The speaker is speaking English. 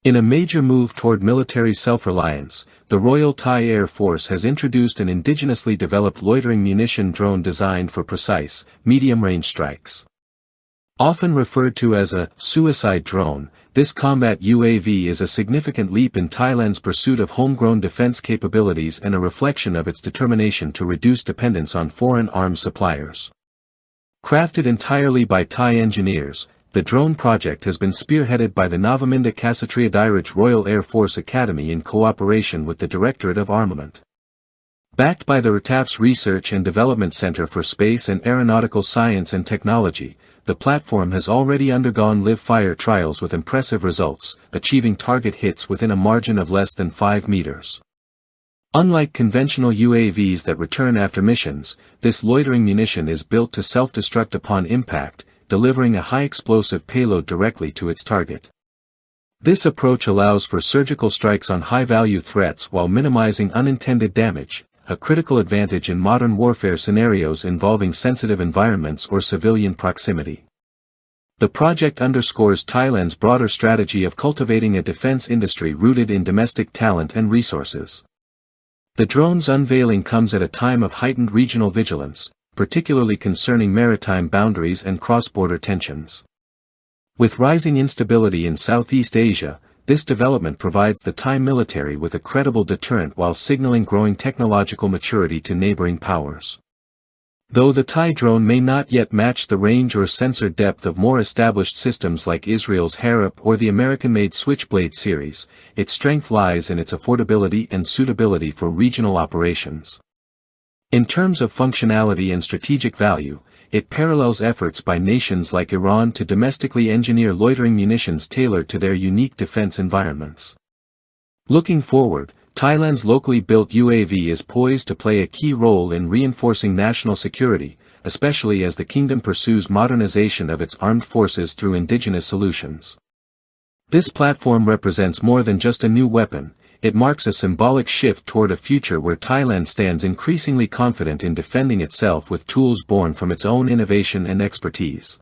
In a major move toward military self-reliance, the Royal Thai Air Force has introduced an indigenously developed loitering munition drone designed for precise, medium-range strikes. Often referred to as a suicide drone, this combat UAV is a significant leap in Thailand's pursuit of homegrown defense capabilities and a reflection of its determination to reduce dependence on foreign arms suppliers. Crafted entirely by Thai engineers, the drone project has been spearheaded by the Navaminda Kasatriyadiraj Royal Air Force Academy in cooperation with the Directorate of Armament. Backed by the RTAF's Research and Development Center for Space and Aeronautical Science and Technology, the platform has already undergone live-fire trials with impressive results, achieving target hits within a margin of less than 5 meters. Unlike conventional UAVs that return after missions, this loitering munition is built to self-destruct upon impact, delivering a high-explosive payload directly to its target. This approach allows for surgical strikes on high-value threats while minimizing unintended damage, a critical advantage in modern warfare scenarios involving sensitive environments or civilian proximity. The project underscores Thailand's broader strategy of cultivating a defense industry rooted in domestic talent and resources. The drone's unveiling comes at a time of heightened regional vigilance, particularly concerning maritime boundaries and cross-border tensions. With rising instability in Southeast Asia, this development provides the Thai military with a credible deterrent while signaling growing technological maturity to neighboring powers. Though the Thai drone may not yet match the range or sensor depth of more established systems like Israel's Harop or the American-made Switchblade series, its strength lies in its affordability and suitability for regional operations. In terms of functionality and strategic value, it parallels efforts by nations like Iran to domestically engineer loitering munitions tailored to their unique defense environments. Looking forward, Thailand's locally built UAV is poised to play a key role in reinforcing national security, especially as the kingdom pursues modernization of its armed forces through indigenous solutions. This platform represents more than just a new weapon. It marks a symbolic shift toward a future where Thailand stands increasingly confident in defending itself with tools born from its own innovation and expertise.